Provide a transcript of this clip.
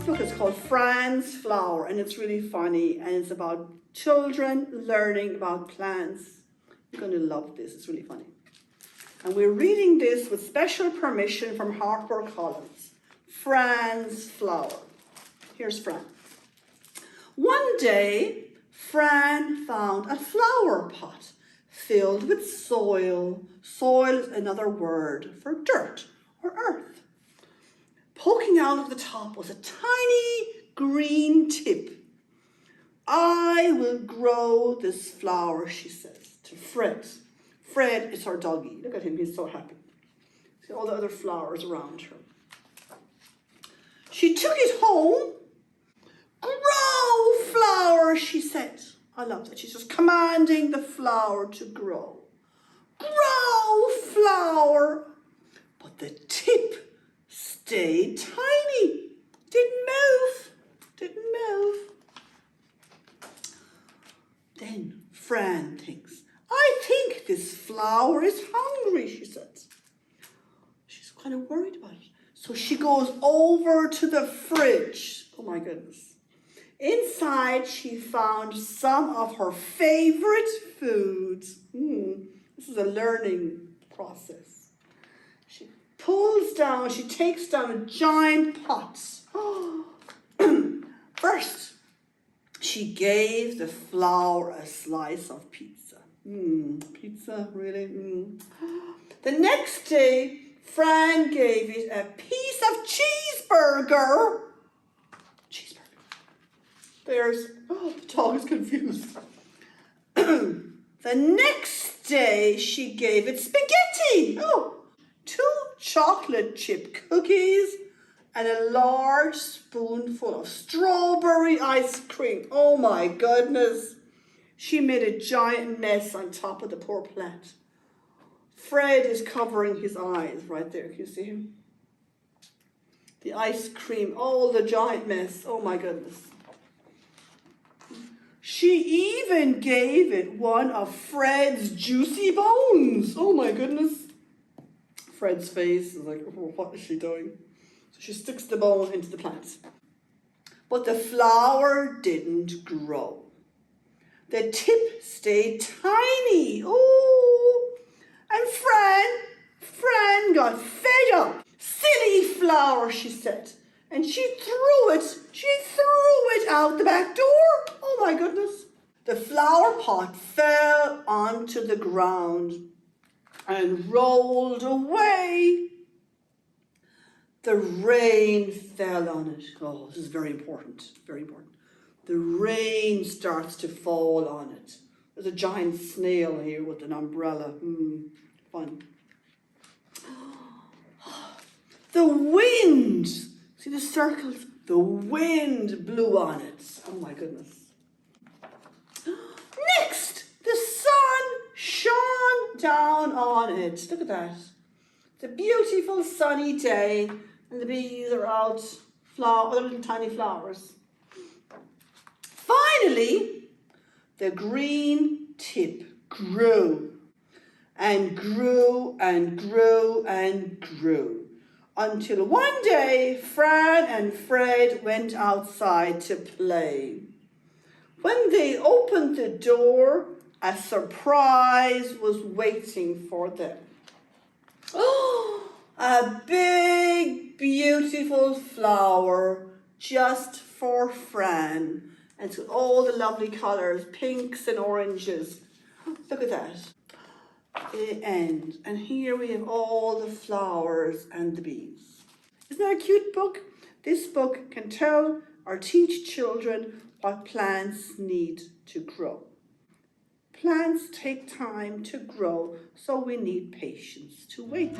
book is called Fran's Flower, and it's really funny, and it's about children learning about plants. You're going to love this. It's really funny. And we're reading this with special permission from HarperCollins. Fran's Flower. Here's Fran. One day, Fran found a flower pot filled with soil. Soil is another word for dirt or earth. Poking out of the top was a tiny green tip. I will grow this flower, she says to Fred. Fred is her doggy. Look at him, he's so happy. See all the other flowers around her. She took it home. Grow, flower, she said. I love that. She's just commanding the flower to grow. Grow, flower. But the tip stayed tiny. Didn't move. Then Fran thinks, I think this flower is hungry, she said. She's kind of worried about it. So she goes over to the fridge. Oh my goodness. Inside, she found some of her favorite foods. This is a learning process. She takes down a giant pot. First, she gave the flower a slice of pizza. Pizza, really? The next day, Fran gave it a piece of cheeseburger. The dog is confused. The next day, she gave it spaghetti. 2 chocolate chip cookies and a large spoonful of strawberry ice cream. Oh my goodness. She made a giant mess on top of the poor plant. Fred is covering his eyes right there. Can you see him? The ice cream, all the giant mess. Oh my goodness. She even gave it one of Fred's juicy bones. Oh my goodness. Fred's face is like, oh, what is she doing? So she sticks the bone into the plant. But the flower didn't grow. The tip stayed tiny. Oh, and Fran got fed up. Silly flower, she said. And she threw it out the back door. Oh my goodness. The flower pot fell onto the ground and rolled away. The rain fell on it. Oh, this is very important, very important. The rain starts to fall on it. There's a giant snail here with an umbrella. Fun. The wind, see the circles? The wind blew on it. Oh my goodness. Next, the sun shone down on it. Look at that. It's a beautiful sunny day and the bees are out, other little tiny flowers. Finally, the green tip grew and grew and grew and grew until one day Fran and Fred went outside to play. When they opened the door, a surprise was waiting for them. Oh, a big, beautiful flower just for Fran. And it's got all the lovely colours, pinks and oranges. Look at that. The end. And here we have all the flowers and the bees. Isn't that a cute book? This book can tell or teach children what plants need to grow. Plants take time to grow, so we need patience to wait.